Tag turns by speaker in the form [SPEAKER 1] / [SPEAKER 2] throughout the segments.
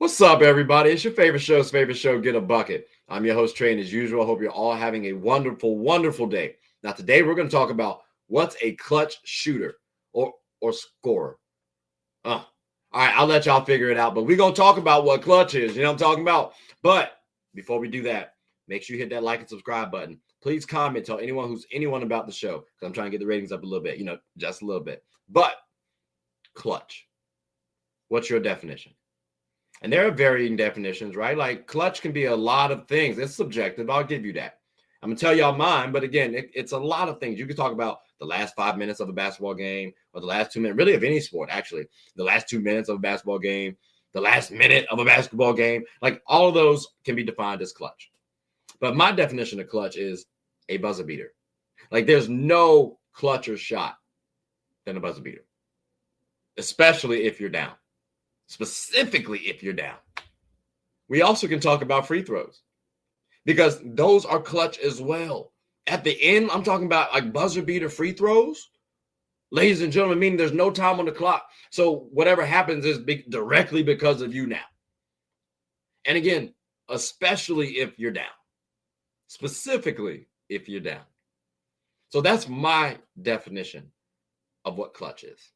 [SPEAKER 1] What's up, everybody? It's your favorite show, Get a Bucket. I'm your host, Trey, and as usual, I hope you're all having a wonderful, wonderful day. Now, today we're going to talk about what's a clutch shooter or scorer. All right, I'll let y'all figure it out, but we're going to talk about what clutch is. You know what I'm talking about? But before we do that, make sure you hit that like and subscribe button. Please comment, tell anyone about the show, because I'm trying to get the ratings up a little bit, just a little bit. But clutch, what's your definition? And there are varying definitions, right? Like clutch can be a lot of things. It's subjective. I'll give you that. I'm going to tell y'all mine, but again, it's a lot of things. You can talk about the last 5 minutes of a basketball game or the last 2 minutes, really of any sport, actually. The last 2 minutes of a basketball game, the last minute of a basketball game. Like all of those can be defined as clutch. But my definition of clutch is a buzzer beater. Like there's no clutcher shot than a buzzer beater, especially if you're down. Specifically if you're down. We also can talk about free throws because those are clutch as well. At the end, I'm talking about like buzzer beater free throws. Ladies and gentlemen, meaning there's no time on the clock. So whatever happens is directly because of you now. And again, especially if you're down. Specifically if you're down. So that's my definition of what clutch is.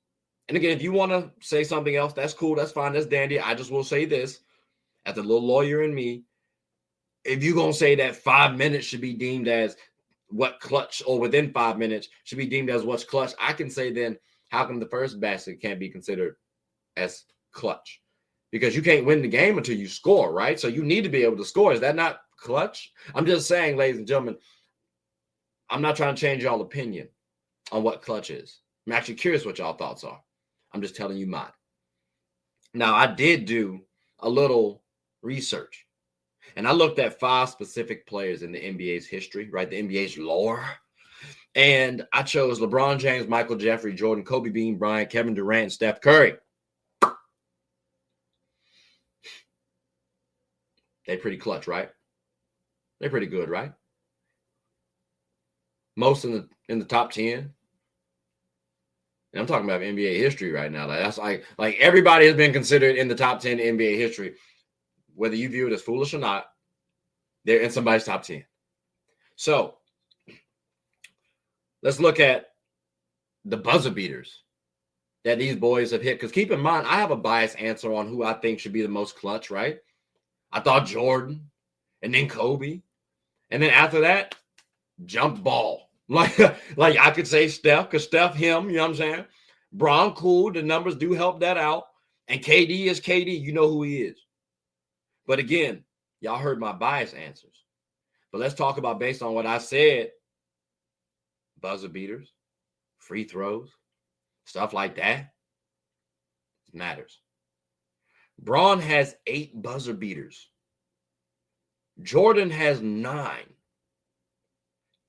[SPEAKER 1] And again, if you want to say something else, that's cool. That's fine. That's dandy. I just will say this as a little lawyer in me. If you're going to say that 5 minutes should be deemed as what clutch or within 5 minutes should be deemed as what's clutch, I can say then how come the first basket can't be considered as clutch? Because you can't win the game until you score, right? So you need to be able to score. Is that not clutch? I'm just saying, ladies and gentlemen, I'm not trying to change y'all opinion on what clutch is. I'm actually curious what y'all thoughts are. I'm just telling you mine. Now, I did do a little research, and I looked at 5 specific players in the NBA's history, right? The NBA's lore. And I chose LeBron James, Michael Jeffrey, Jordan, Kobe Bean, Bryant, Kevin Durant, and Steph Curry. They pretty clutch, right? They're pretty good, right? Most in the top 10. And I'm talking about NBA history right now. That's like everybody has been considered in the top 10 NBA history. Whether you view it as foolish or not, they're in somebody's top 10. So let's look at the buzzer beaters that these boys have hit. Because keep in mind, I have a biased answer on who I think should be the most clutch, right? I thought Jordan and then Kobe. And then after that, jump ball. Like I could say Steph, because Steph, him, you know what I'm saying? Bron, cool. The numbers do help that out. And KD is KD. You know who he is. But again, y'all heard my bias answers. But let's talk about based on what I said. Buzzer beaters, free throws, stuff like that. It matters. Bron has 8 buzzer beaters. Jordan has 9.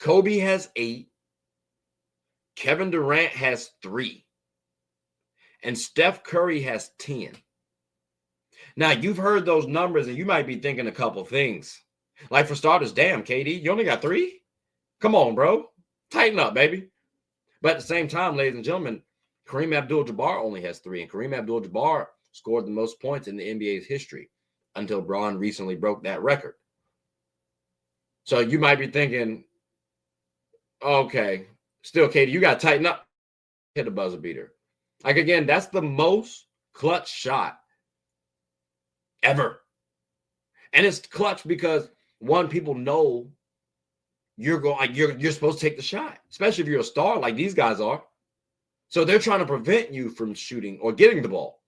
[SPEAKER 1] Kobe has 8. Kevin Durant has 3. And Steph Curry has 10. Now, you've heard those numbers, and you might be thinking a couple things. Like, for starters, damn, KD, you only got 3? Come on, bro. Tighten up, baby. But at the same time, ladies and gentlemen, Kareem Abdul-Jabbar only has 3. And Kareem Abdul-Jabbar scored the most points in the NBA's history until Bron recently broke that record. So you might be thinking, okay, still, Katie, you got to tighten up. Hit a buzzer beater. Like, again, that's the most clutch shot ever. And it's clutch because, one, people know you're supposed to take the shot, especially if you're a star like these guys are. So they're trying to prevent you from shooting or getting the ball.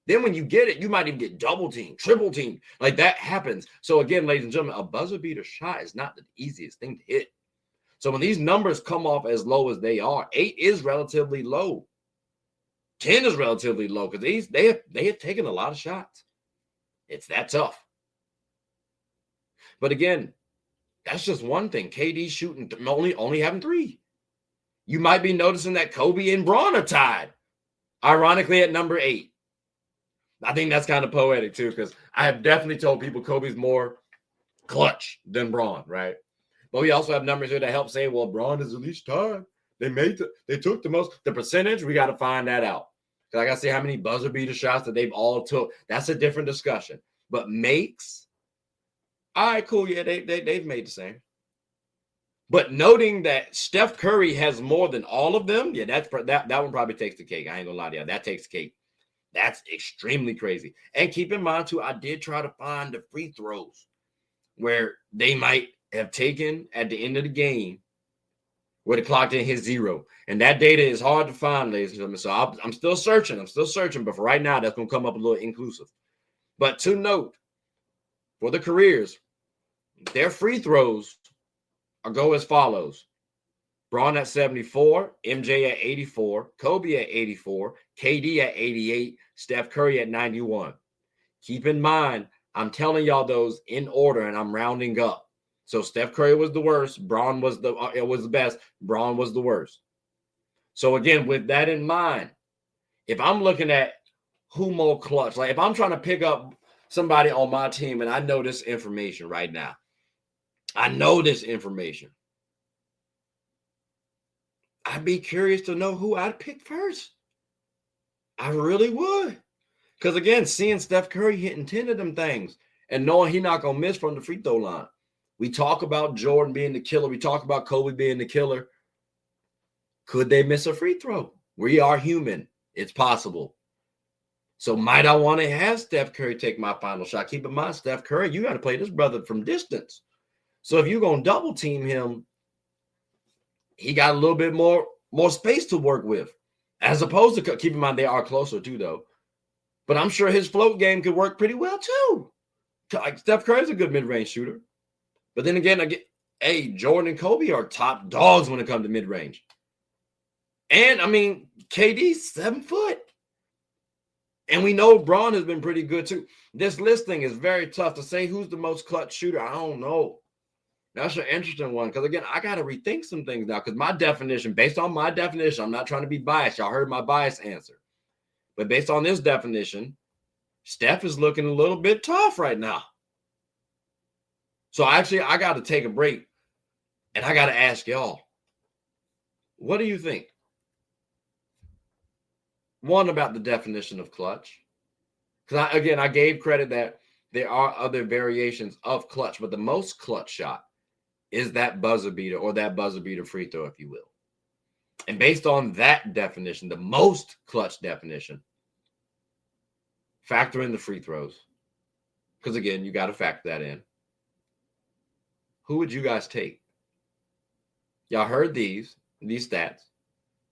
[SPEAKER 1] Then when you get it, you might even get double teamed, triple teamed. Like that happens. So again, ladies and gentlemen, a buzzer beater shot is not the easiest thing to hit. So when these numbers come off as low as they are, 8 is relatively low. 10 is relatively low because they have taken a lot of shots. It's that tough. But again, that's just one thing. KD shooting only having 3. You might be noticing that Kobe and Bron are tied, ironically, at number 8. I think that's kind of poetic too, because I have definitely told people Kobe's more clutch than Bron, right? But we also have numbers here that help say, well, Bron is at least tied. They took the most. The percentage, we got to find that out. Because I got to see how many buzzer beater shots that they've all took. That's a different discussion. But makes, all right, cool. Yeah, they've made the same. But noting that Steph Curry has more than all of them, yeah, that one probably takes the cake. I ain't gonna lie to you. That takes the cake. That's extremely crazy. And keep in mind, too, I did try to find the free throws where they might have taken at the end of the game where the clock didn't hit 0. And that data is hard to find, ladies and gentlemen. So I'm still searching. But for right now, that's going to come up a little inclusive. But to note, for the careers, their free throws go as follows. Bron at 74, MJ at 84, Kobe at 84, KD at 88, Steph Curry at 91. Keep in mind, I'm telling y'all those in order, and I'm rounding up. So Steph Curry was the worst. Bron was the best. Bron was the worst. So again, with that in mind, if I'm looking at who more clutch, like if I'm trying to pick up somebody on my team and I know this information right now, I'd be curious to know who I'd pick first. I really would. Because again, seeing Steph Curry hitting 10 of them things and knowing he's not going to miss from the free throw line. We talk about Jordan being the killer. We talk about Kobe being the killer. Could they miss a free throw? We are human. It's possible. So might I want to have Steph Curry take my final shot? Keep in mind, Steph Curry, you got to play this brother from distance. So if you're going to double team him, he got a little bit more space to work with. As opposed to, keep in mind, they are closer too, though. But I'm sure his float game could work pretty well, too. Like Steph Curry's a good mid-range shooter. But then again, Jordan and Kobe are top dogs when it comes to mid-range. And, I mean, KD's 7 foot. And we know Bron has been pretty good, too. This list thing is very tough to say who's the most clutch shooter. I don't know. That's an interesting one. Because, again, I got to rethink some things now. Because my definition, based on my definition, I'm not trying to be biased. Y'all heard my biased answer. But based on this definition, Steph is looking a little bit tough right now. So actually, I got to take a break. And I got to ask y'all, what do you think? One, about the definition of clutch. Because, I gave credit that there are other variations of clutch. But the most clutch shot is that buzzer beater or that buzzer beater free throw, if you will. And based on that definition, the most clutch definition, factor in the free throws. Because, again, you got to factor that in. Who would you guys take? Y'all heard these stats.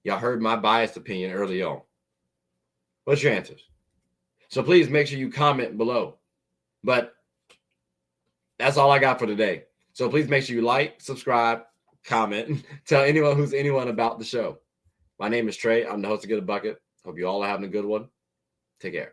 [SPEAKER 1] Y'all heard my biased opinion early on. What's your answers? So please make sure you comment below. But that's all I got for today. So please make sure you like, subscribe, comment, tell anyone about the show. My name is Trey. I'm the host of Get a Bucket. Hope you all are having a good one. Take care.